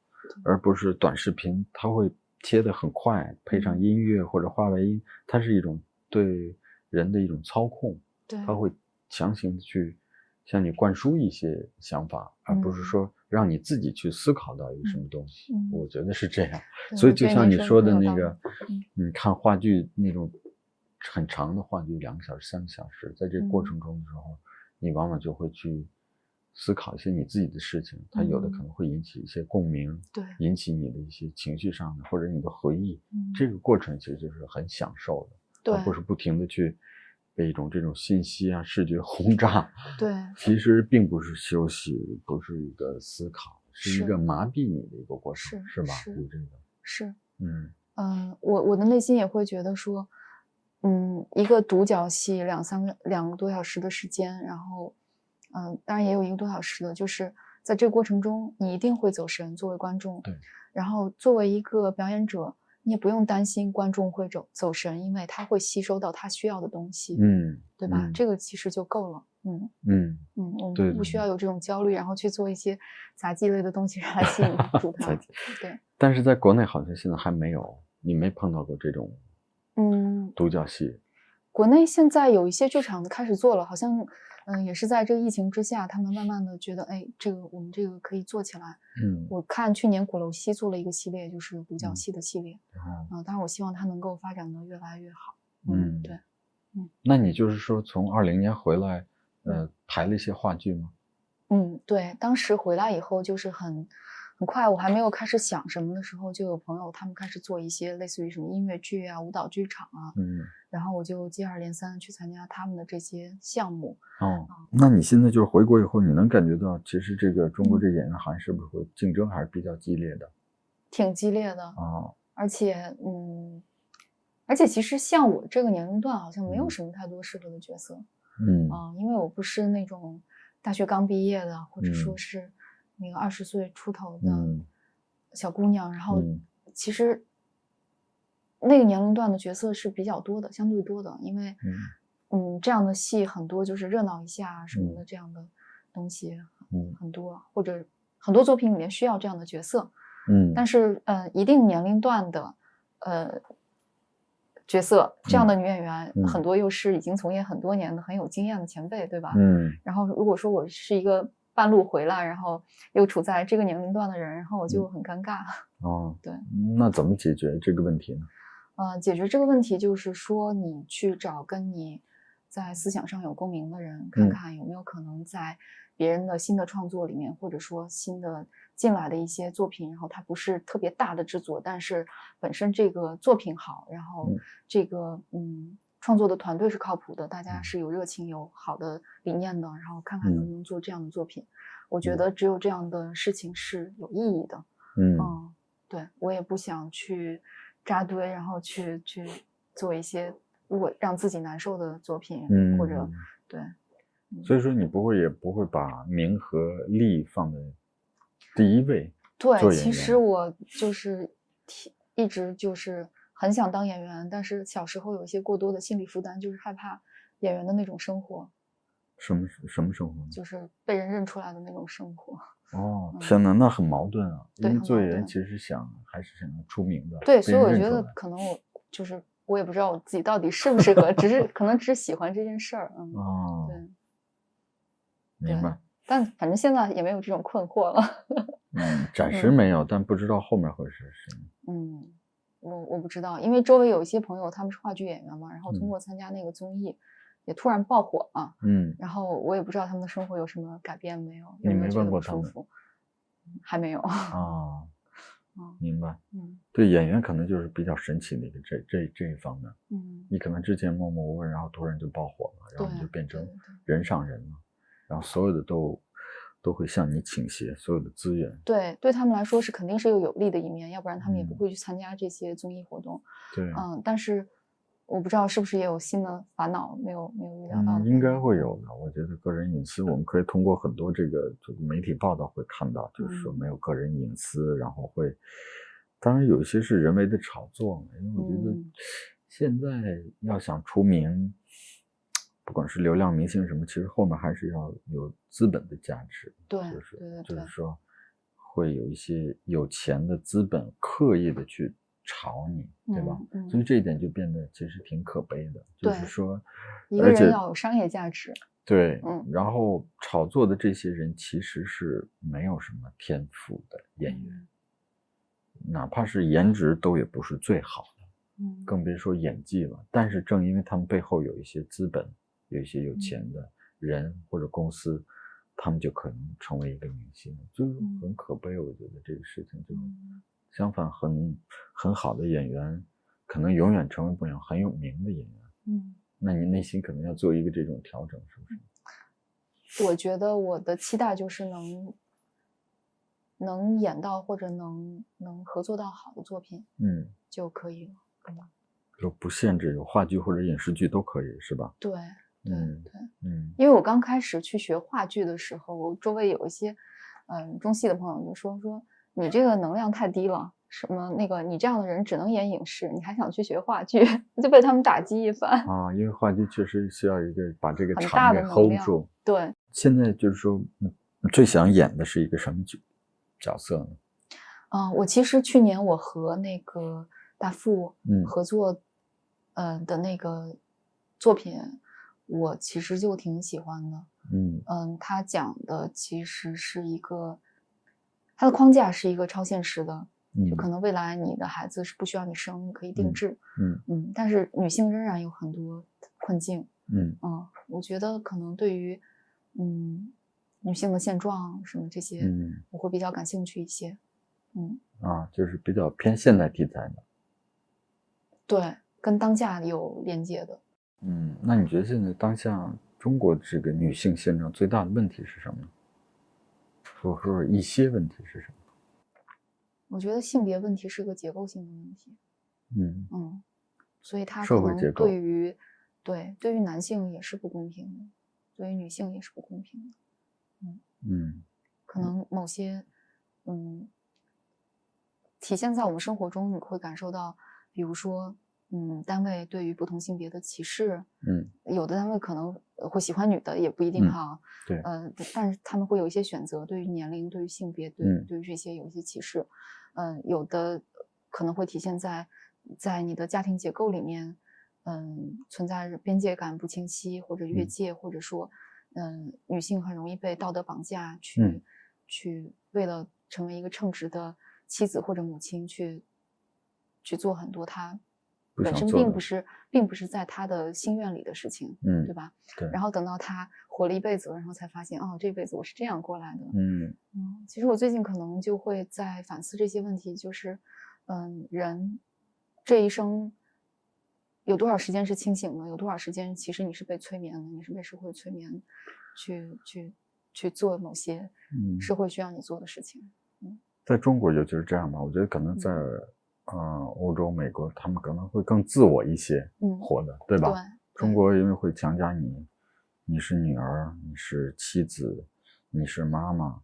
Speaker 2: 而不是短视频，它会切得很快，配上音乐或者画外音，它是一种对人的一种操控，它会强行的去向你灌输一些想法，而不是说让你自己去思考到一个什么东西。我觉得是这样。所以就像你说的那个，你看话剧那种很长的话剧，2个小时、3个小时，在这个过程中的时候，你往往就会去思考一些你自己的事情，它有的可能会引起一些共鸣，引起你的一些情绪上的或者你的回忆。这个过程其实就是很享受的，而不是不停的去被一种这种信息啊、视觉轰炸。其实并不是休息，不是一个思考，是一个麻痹你的一个过程，是吧？有这个
Speaker 1: 是。我的内心也会觉得说，一个独角戏2个多小时的时间，然后当然也有1个多小时的，就是在这个过程中你一定会走神，作为观众。然后作为一个表演者，你也不用担心观众会走神，因为他会吸收到他需要的东西，对吧？这个其实就够了。我们不需要有这种焦虑，然后去做一些杂技类的东西来吸引住他。对。
Speaker 2: 但是在国内好像现在还没有，你没碰到过这种独角戏。
Speaker 1: 国内现在有一些剧场开始做了，好像也是在这个疫情之下，他们慢慢的觉得，我们这个可以做起来。我看去年鼓楼西做了一个系列，就是独角戏的系列。当然我希望它能够发展的越来越好。对。
Speaker 2: 那你就是说从20年回来，排了一些话剧吗？
Speaker 1: 对，当时回来以后就是很快，我还没有开始想什么的时候，就有朋友他们开始做一些类似于什么音乐剧啊、舞蹈剧场啊，然后我就接二连三去参加他们的这些项目。
Speaker 2: 那你现在就是回国以后，你能感觉到其实这个中国这演员行业是不是会竞争还是比较激烈的？
Speaker 1: 挺激烈的而且其实像我这个年龄段好像没有什么太多适合的角色，因为我不是那种大学刚毕业的，或者说是那个20岁出头的小姑娘，然后其实那个年龄段的角色是比较多的，相对多的，因为这样的戏很多，就是热闹一下什么的这样的东西很多，或者很多作品里面需要这样的角色，但是一定年龄段的角色这样的女演员很多又是已经从业很多年的很有经验的前辈，对吧？然后如果说我是一个半路回来，然后又处在这个年龄段的人，然后我就很尴尬。对，
Speaker 2: 那怎么解决这个问题呢？
Speaker 1: 解决这个问题就是说，你去找跟你在思想上有共鸣的人，看看有没有可能在别人的新的创作里面，或者说新的进来的一些作品，然后它不是特别大的制作，但是本身这个作品好，然后这个创作的团队是靠谱的，大家是有热情有好的理念的，然后看看能不能做这样的作品。我觉得只有这样的事情是有意义的。对，我也不想去扎堆，然后去做一些如果让自己难受的作品，或者对。
Speaker 2: 所以说你也不会把名和利放在第一位。
Speaker 1: 对，其实我就是一直就是很想当演员，但是小时候有一些过多的心理负担，就是害怕演员的那种生活。
Speaker 2: 什么生活呢？
Speaker 1: 就是被人认出来的那种生活。
Speaker 2: 天哪，那很矛盾啊！因为做演员其实还是想要出名的。
Speaker 1: 对，所以我觉得可能我也不知道我自己到底适不适合，可能只是喜欢这件事儿。对。
Speaker 2: 明白。
Speaker 1: 但反正现在也没有这种困惑了。
Speaker 2: 暂时没有，但不知道后面会是什
Speaker 1: 么。我不知道，因为周围有一些朋友他们是话剧演员嘛，然后通过参加那个综艺也突然爆火了。然后我也不知道他们的生活有什么改变没有，
Speaker 2: 你没问过他们？
Speaker 1: 还没有。
Speaker 2: 明白。对，演员可能就是比较神奇的一个这一方面。你可能之前默默无闻，然后突然就爆火了，然后你就变成人上人了，然后所有的都会向你倾斜，所有的资源。
Speaker 1: 对他们来说是肯定是有利的一面，要不然他们也不会去参加这些综艺活动。
Speaker 2: 对。
Speaker 1: 但是我不知道是不是也有新的烦恼没有预料到。
Speaker 2: 应该会有的。我觉得个人隐私我们可以通过很多这个媒体报道会看到，就是说没有个人隐私，然后当然有一些是人为的炒作，因为我觉得现在要想出名，不管是流量明星什么，其实后面还是要有资本的价值。
Speaker 1: 对，
Speaker 2: 就是说会有一些有钱的资本刻意的去炒你，对吧？所以这一点就变得其实挺可悲的。就是说
Speaker 1: 一个人要有商业价值。
Speaker 2: 对。然后炒作的这些人其实是没有什么天赋的演员，哪怕是颜值都也不是最好的，更别说演技了。但是正因为他们背后有一些资本，有一些有钱的人或者公司，他们就可能成为一个明星，就是很可悲。我觉得这个事情就相反，很好的演员可能永远成为不了很有名的演员。那你内心可能要做一个这种调整，是不
Speaker 1: 是？我觉得我的期待就是能演到或者能合作到好的作品，就可以了。
Speaker 2: 就不限制，有话剧或者影视剧都可以，是吧？
Speaker 1: 对。因为我刚开始去学话剧的时候，我周围有一些中戏的朋友就说你这个能量太低了，什么那个你这样的人只能演影视，你还想去学话剧，就被他们打击一番。
Speaker 2: 因为话剧确实需要一个把这个场给 hold 住。
Speaker 1: 对。
Speaker 2: 现在就是说最想演的是一个什么角色呢？
Speaker 1: 我其实去年我和那个大富合作的那个作品，我其实就挺喜欢的。他讲的其实是他的框架是一个超现实的，就可能未来你的孩子是不需要你生，你可以定制。但是女性仍然有很多困境。我觉得可能对于女性的现状什么这些，我会比较感兴趣一些。
Speaker 2: 就是比较偏现代题材的。
Speaker 1: 对，跟当下有连接的。
Speaker 2: 那你觉得现在当下中国这个女性现状最大的问题是什么呢？或者说一些问题是什么？
Speaker 1: 我觉得性别问题是个结构性的问题。所以它可能对于男性也是不公平的，对于女性也是不公平的。可能某些体现在我们生活中，你会感受到，比如说单位对于不同性别的歧视，有的单位可能会喜欢女的，也不一定哈。
Speaker 2: 对，
Speaker 1: 但是他们会有一些选择，对于年龄、对于性别、对于这些有一些歧视。有的可能会体现在你的家庭结构里面，存在边界感不清晰或者越界，或者说，女性很容易被道德绑架，去为了成为一个称职的妻子或者母亲去做很多她本身并不是在她的心愿里的事情，对吧？
Speaker 2: 对。
Speaker 1: 然后等到她活了一辈子，然后才发现，哦，这辈子我是这样过来的。其实我最近可能就会在反思这些问题，就是，人这一生有多少时间是清醒的，有多少时间其实你是被催眠的，你是被社会催眠，去做某些社会需要你做的事情。
Speaker 2: 在中国尤其是这样吧，我觉得可能在欧洲、美国，他们可能会更自我一些，活的，对吧？
Speaker 1: 对，
Speaker 2: 中国因为会强加你是女儿，你是妻子，你是妈妈，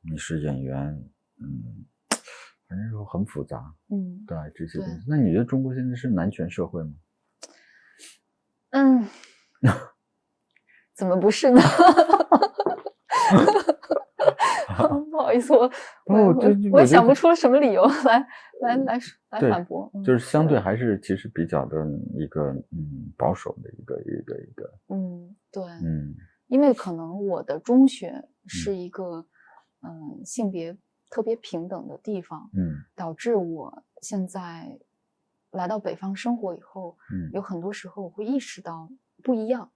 Speaker 2: 你是演员，反正就很复杂，对这些东西。那你觉得中国现在是男权社会吗？
Speaker 1: 怎么不是呢？不好意思，我也想不出什么理由来反驳。
Speaker 2: 就是相对还是其实比较的一个保守的一个。
Speaker 1: 对，因为可能我的中学是一个性别特别平等的地方，导致我现在来到北方生活以后，有很多时候我会意识到不一样。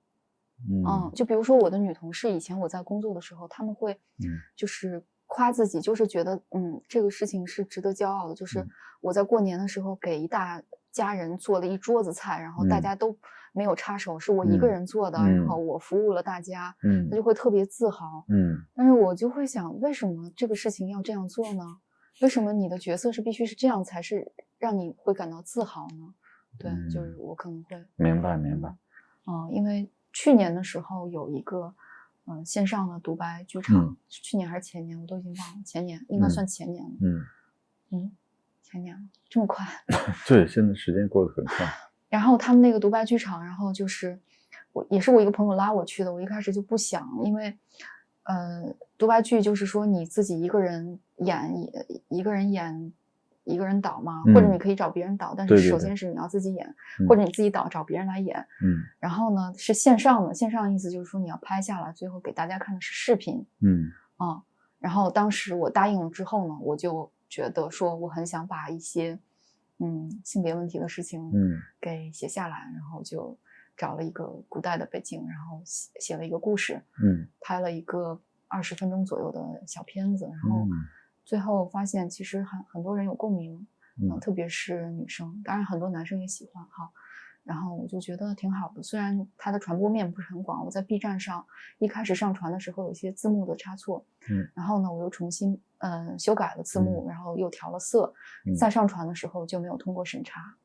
Speaker 1: 就比如说我的女同事，以前我在工作的时候，他们会就是夸自己，就是觉得这个事情是值得骄傲的，就是我在过年的时候给一大家人做了一桌子菜，然后大家都没有插手，是我一个人做的，然后我服务了大家，他就会特别自豪。但是我就会想，为什么这个事情要这样做呢？为什么你的角色是必须是这样才是让你会感到自豪呢？对，就是我可能会
Speaker 2: 明白。
Speaker 1: 因为去年的时候有一个线上的独白剧场，去年还是前年我都已经忘了，前年应该算前年了。前年了，这么快？
Speaker 2: 对，现在时间过得很快。
Speaker 1: 然后他们那个独白剧场，然后就是也是我一个朋友拉我去的，我一开始就不想，因为独白剧就是说你自己一个人演一个人导嘛，或者你可以找别人导，但是首先是你要自己演，或者你自己导找别人来演。然后呢是线上的，线上的意思就是说你要拍下来，最后给大家看的是视频。然后当时我答应了之后呢，我就觉得说我很想把一些性别问题的事情给写下来，然后就找了一个古代的背景，然后写了一个故事，拍了一个20分钟左右的小片子，然后最后发现其实很多人有共鸣，特别是女生，当然很多男生也喜欢哈。然后我就觉得挺好的，虽然它的传播面不是很广，我在 B 站上一开始上传的时候有些字幕的差错，然后呢我又重新修改了字幕，然后又调了色，再上传的时候就没有通过审查。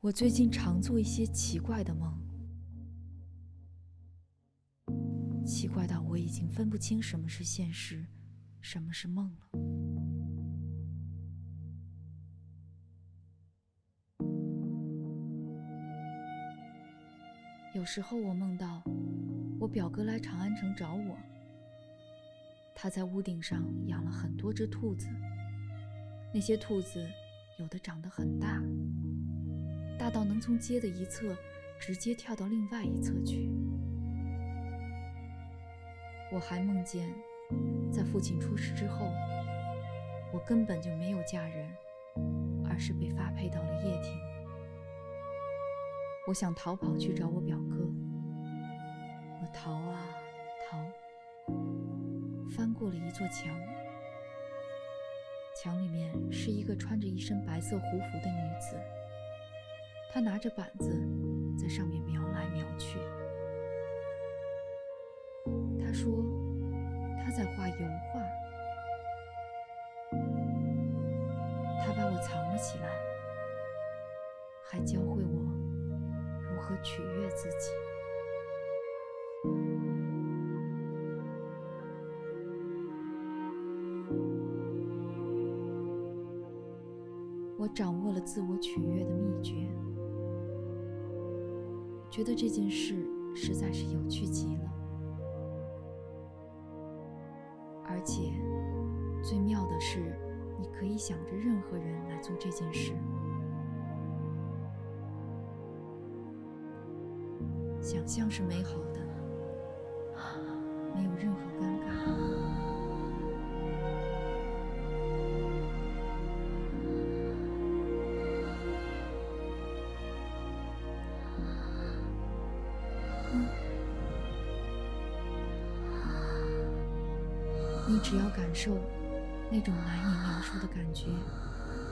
Speaker 3: 我最近常做一些奇怪的梦，奇怪到我已经分不清什么是现实，什么是梦了。有时候我梦到我表哥来长安城找我，他在屋顶上养了很多只兔子，那些兔子有的长得很大，大到能从街的一侧直接跳到另外一侧去。我还梦见在父亲出事之后，我根本就没有嫁人，而是被发配到了掖庭。我想逃跑去找我表哥，我逃啊逃，翻过了一座墙，墙里面是一个穿着一身白色胡服的女子，她拿着板子在上面描来描去。她说她在画油画，她把我藏了起来，还教会我如何取悦自己。我掌握了自我取悦的秘诀，觉得这件事实在是有趣极了。而且最妙的是，你可以想着任何人来做这件事，想象是美好的，没有任何尴尬。你只要感受那种难以描述的感觉，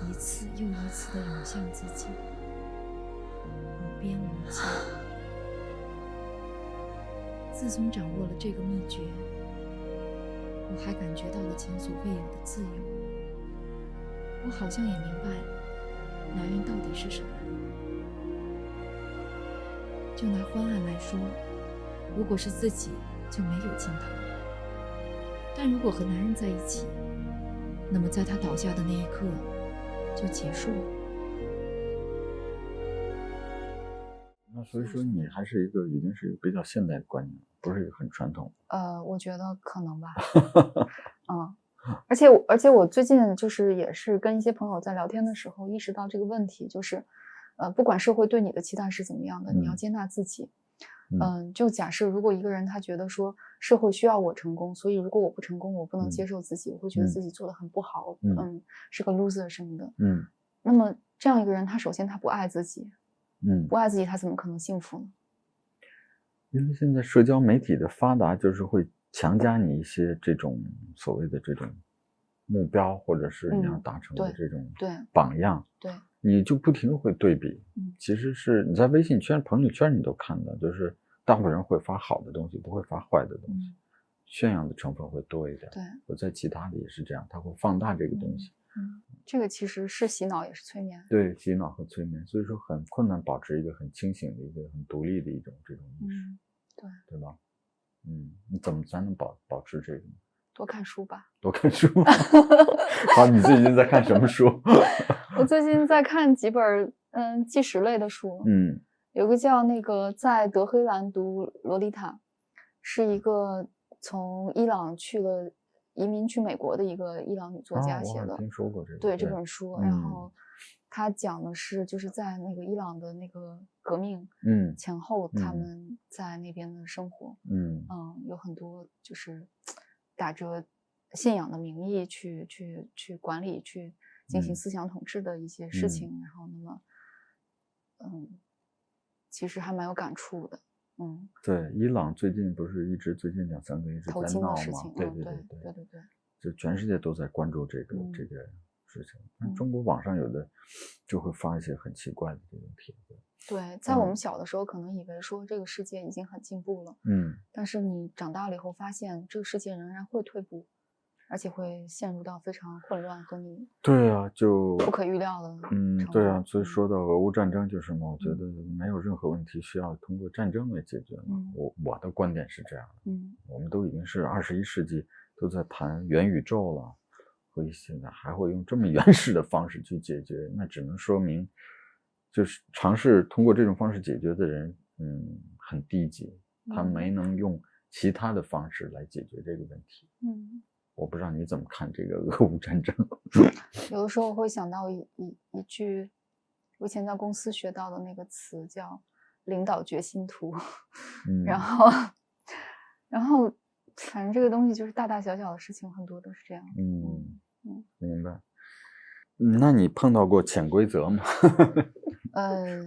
Speaker 3: 一次又一次地涌向自己，无边无际。自从掌握了这个秘诀，我还感觉到了前所未有的自由。我好像也明白男人到底是什么。就拿欢爱来说，如果是自己就没有尽头，但如果和男人在一起，那么在他倒下的那一刻就结束了。
Speaker 2: 那所以说你还是已经是一个比较现代的观念，不是一个很传统。
Speaker 1: 我觉得可能吧。而且我最近就是也是跟一些朋友在聊天的时候意识到这个问题，就是不管社会对你的期待是怎么样的，你要接纳自己。就假设如果一个人他觉得说社会需要我成功，所以如果我不成功，我不能接受自己，我会觉得自己做得很不好，是个 loser 什么的。那么这样一个人，他首先他不爱自己，不爱自己，他怎么可能幸福呢？
Speaker 2: 因为现在社交媒体的发达，就是会强加你一些这种所谓的这种目标，或者是你要达成的这种榜样。
Speaker 1: 对。
Speaker 2: 你就不停会对比，其实是你在微信圈、朋友圈你都看到，就是大部分人会发好的东西，不会发坏的东西，炫耀的成分会多一点。
Speaker 1: 对，
Speaker 2: 我在其他的也是这样，他会放大这个东西。
Speaker 1: 这个其实是洗脑，也是催眠。
Speaker 2: 对，洗脑和催眠，所以说很困难保持一个很清醒的、一个很独立的这种意识。对吧？你怎么才能保持这个呢？
Speaker 1: 多看书吧。
Speaker 2: 多看书。好，你最近在看什么书？
Speaker 1: 我最近在看几本纪实类的书。有个叫那个在德黑兰读洛丽塔，是一个从伊朗移民去美国的一个伊朗女作家写的。
Speaker 2: 我听说过这个。
Speaker 1: 对，这本书，然后他讲的是就是在那个伊朗的那个革命前后，他们在那边的生活。有很多就是打着信仰的名义去管理、去进行思想统治的一些事情。然后那么其实还蛮有感触的。
Speaker 2: 对，伊朗最近不是最近2-3个月一直在闹吗？对，就全世界都在关注这个事情。那中国网上有的就会发一些很奇怪的这种帖子。
Speaker 1: 对，在我们小的时候可能以为说这个世界已经很进步了，但是你长大了以后发现这个世界仍然会退步，而且会陷入到非常混乱和你
Speaker 2: 就
Speaker 1: 不可预料的。
Speaker 2: 对，所以说到俄乌战争就是嘛，我觉得没有任何问题需要通过战争来解决了。我的观点是这样的。我们都已经是21世纪，都在谈元宇宙了，和现在还会用这么原始的方式去解决，那只能说明就是尝试通过这种方式解决的人很低级，他没能用其他的方式来解决这个问题。我不知道你怎么看这个俄乌战争。
Speaker 1: 有的时候我会想到一句我以前在公司学到的那个词，叫领导决心图。然后反正这个东西就是大大小小的事情很多都是这样。
Speaker 2: 明白。那你碰到过潜规则吗？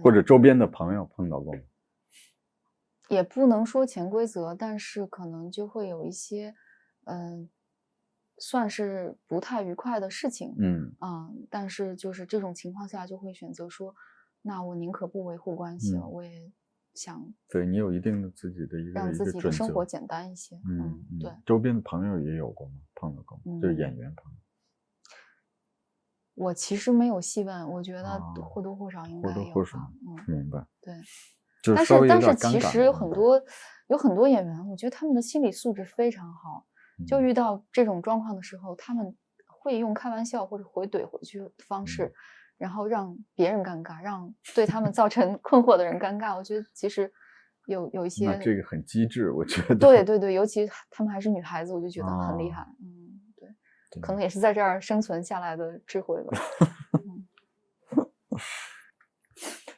Speaker 2: 或者周边的朋友碰到过吗？
Speaker 1: 也不能说潜规则，但是可能就会有一些算是不太愉快的事情，但是就是这种情况下就会选择说，那我宁可不维护关系了，我也想
Speaker 2: 对你有一定的自己的一个
Speaker 1: 让自己的生活简单一些，对。
Speaker 2: 周边的朋友也有过吗？碰到过吗？就是演员朋友。
Speaker 1: 我其实没有细问，我觉得或多或少应该有吧。
Speaker 2: 明白。
Speaker 1: 对，
Speaker 2: 但
Speaker 1: 是其实有很多演员，我觉得他们的心理素质非常好。就遇到这种状况的时候，他们会用开玩笑或者回怼回去的方式，然后让别人尴尬，让对他们造成困惑的人尴尬。我觉得其实有一些，
Speaker 2: 那这个很机智，我觉得。
Speaker 1: 对，尤其他们还是女孩子，我就觉得很厉害。对，可能也是在这儿生存下来的智慧吧。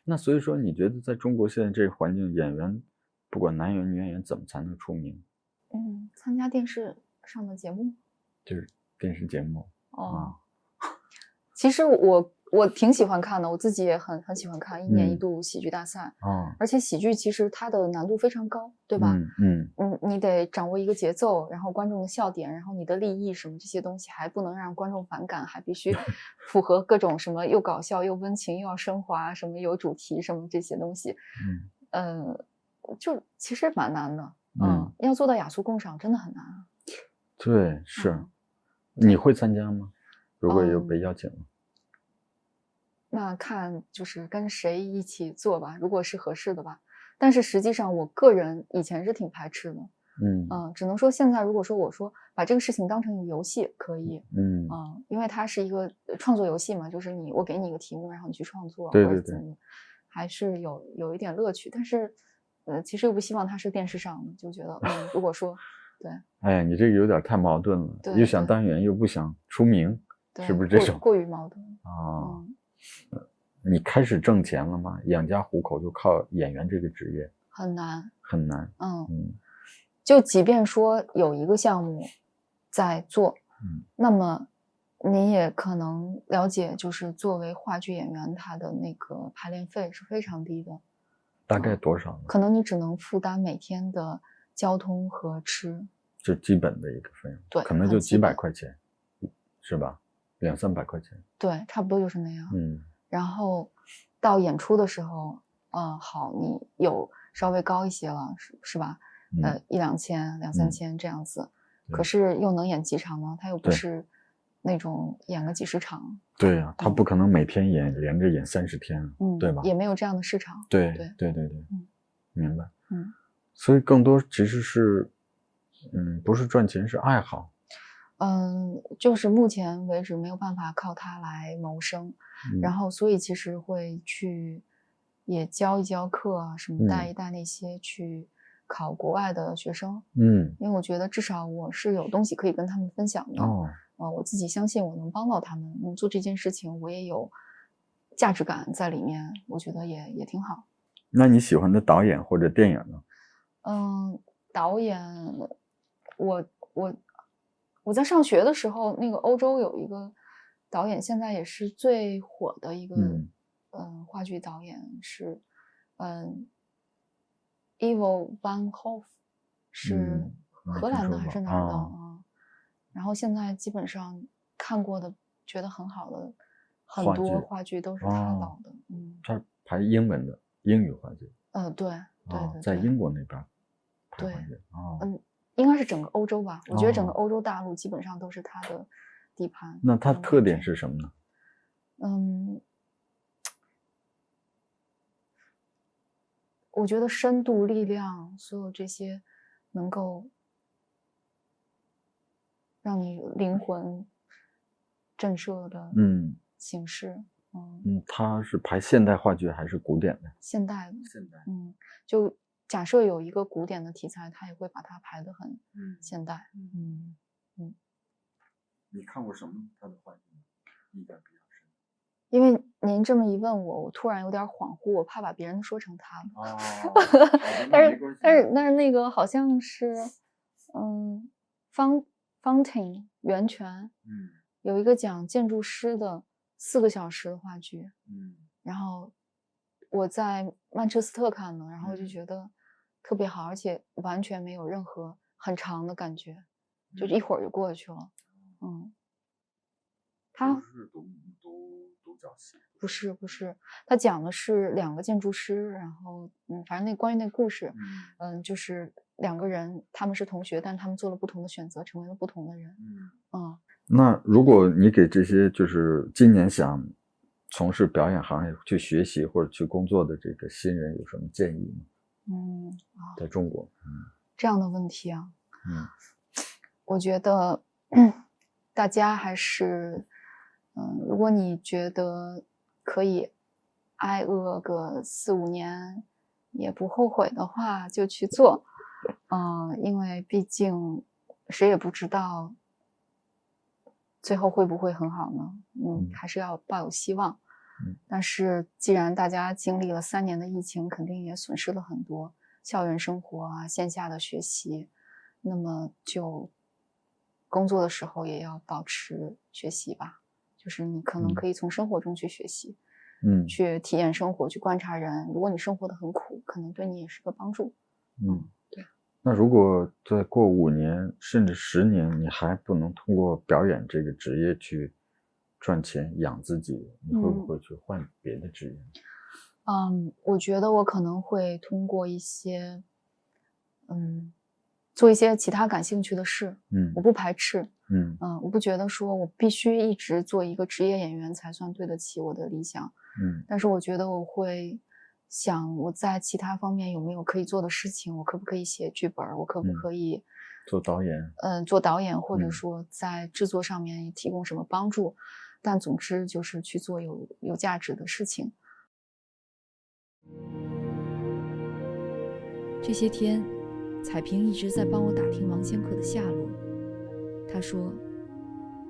Speaker 2: 那所以说，你觉得在中国现在这个环境，演员不管男演员女演员，怎么才能出名？
Speaker 1: 参加电视上的节目，
Speaker 2: 就是电视节目
Speaker 1: 其实我挺喜欢看的，我自己也很喜欢看1年1度喜剧大赛而且喜剧其实它的难度非常高，对吧？你得掌握一个节奏，然后观众的笑点，然后你的立意什么这些东西还不能让观众反感，还必须符合各种什么又搞笑又温情又要升华，什么有主题什么这些东西，就其实蛮难的。要做到雅俗共赏真的很难。
Speaker 2: 对，是。你会参加吗？如果有被邀请了，
Speaker 1: 那看就是跟谁一起做吧，如果是合适的吧。但是实际上我个人以前是挺排斥的。只能说现在如果说我说把这个事情当成一个游戏可以。因为它是一个创作游戏嘛，就是我给你一个题目，然后你去创作，
Speaker 2: 对，
Speaker 1: 还是有一点乐趣。但是其实又不希望它是电视上的，就觉得如果说对，
Speaker 2: 哎，你这个有点太矛盾了，又想当演员又不想出名，是不是这种？
Speaker 1: 过于矛盾
Speaker 2: 你开始挣钱了吗？养家糊口就靠演员这个职业
Speaker 1: 很难
Speaker 2: 很难。
Speaker 1: 就即便说有一个项目在做，那么你也可能了解，就是作为话剧演员，他的那个排练费是非常低的。
Speaker 2: 大概多少呢？
Speaker 1: 可能你只能负担每天的交通和吃，
Speaker 2: 就基本的一个费用。
Speaker 1: 对，
Speaker 2: 可能就几百块钱，是吧？200、300块钱。
Speaker 1: 对，差不多就是那样。然后到演出的时候，好，你有稍微高一些了，是吧？1、2千、2、3千这样子。可是又能演几场呢？他又不是那种演个几十场。
Speaker 2: 对呀，他不可能每天连着演30天，对吧？
Speaker 1: 也没有这样的市场。
Speaker 2: 对，明白。所以更多其实是，不是赚钱，是爱好。
Speaker 1: 就是目前为止没有办法靠它来谋生，然后所以其实会去也教一教课啊，什么带一带那些去考国外的学生。因为我觉得至少我是有东西可以跟他们分享的。我自己相信我能帮到他们，做这件事情我也有价值感在里面，我觉得也挺好。
Speaker 2: 那你喜欢的导演或者电影呢？
Speaker 1: 导演，我在上学的时候，那个欧洲有一个导演，现在也是最火的一个话剧导演是Ivo van Hove， 是荷兰的还是哪儿的然后现在基本上看过的觉得很好的很多话剧都是他导的。
Speaker 2: 他拍英文的英语话剧。
Speaker 1: 对，
Speaker 2: 在英国那边拍话剧。
Speaker 1: 应该是整个欧洲吧，我觉得整个欧洲大陆基本上都是他的地盘。
Speaker 2: 那他特点是什么呢？
Speaker 1: 我觉得深度、力量，所有这些能够让你灵魂震慑的形式。
Speaker 2: 他是排现代话剧还是古典的？
Speaker 1: 现代的。就假设有一个古典的题材，他也会把它排得很现代。
Speaker 2: 你看过什么他的话剧印象比较深？
Speaker 1: 因为您这么一问我突然有点恍惚，我怕把别人说成他了。但是那个好像是Fountain 源泉，有一个讲建筑师的4个小时的话剧，然后我在曼彻斯特看的，然后就觉得特别好，而且完全没有任何很长的感觉，就一会儿就过去了。他
Speaker 2: 是独角戏？
Speaker 1: 不是，他讲的是2个建筑师，然后反正关于那故事，就是2个人，他们是同学，但他们做了不同的选择，成为了不同的人。
Speaker 2: 那如果你给这些就是今年想从事表演行业去学习或者去工作的这个新人有什么建议吗？在中国，
Speaker 1: 这样的问题啊，我觉得大家还是，如果你觉得可以挨饿个4、5年也不后悔的话，就去做，因为毕竟谁也不知道最后会不会很好呢？还是要抱有希望。但是既然大家经历了3年的疫情，肯定也损失了很多校园生活啊、线下的学习，那么就工作的时候也要保持学习吧。就是你可能可以从生活中去学习，去体验生活，去观察人。如果你生活的很苦，可能对你也是个帮助。对。
Speaker 2: 那如果再过5年甚至10年，你还不能通过表演这个职业去赚钱养自己，你会不会去换别的职业？
Speaker 1: 我觉得我可能会通过一些，做一些其他感兴趣的事。我不排斥。我不觉得说我必须一直做一个职业演员才算对得起我的理想。但是我觉得我会想我在其他方面有没有可以做的事情，我可不可以写剧本，我可不可以
Speaker 2: 做导演？
Speaker 1: 做导演，或者说在制作上面提供什么帮助。但总之就是去做有价值的事情。
Speaker 3: 这些天，彩萍一直在帮我打听王仙客的下落。她说，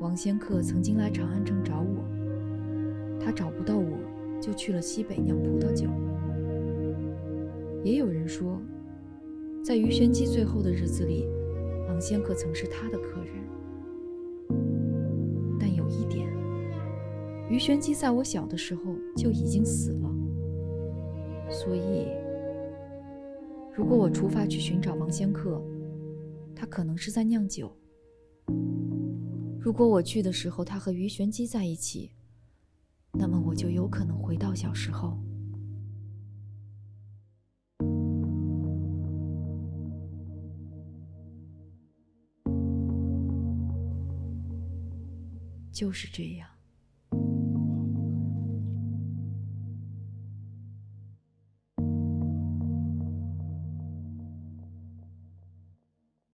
Speaker 3: 王仙客曾经来长安城找我，他找不到我，就去了西北酿葡萄酒。也有人说，在鱼玄机最后的日子里，王仙客曾是他的客人。但有一点，鱼玄机在我小的时候就已经死了，所以如果我出发去寻找王仙客，他可能是在酿酒。如果我去的时候他和鱼玄机在一起，那么我就有可能回到小时候。就是这样。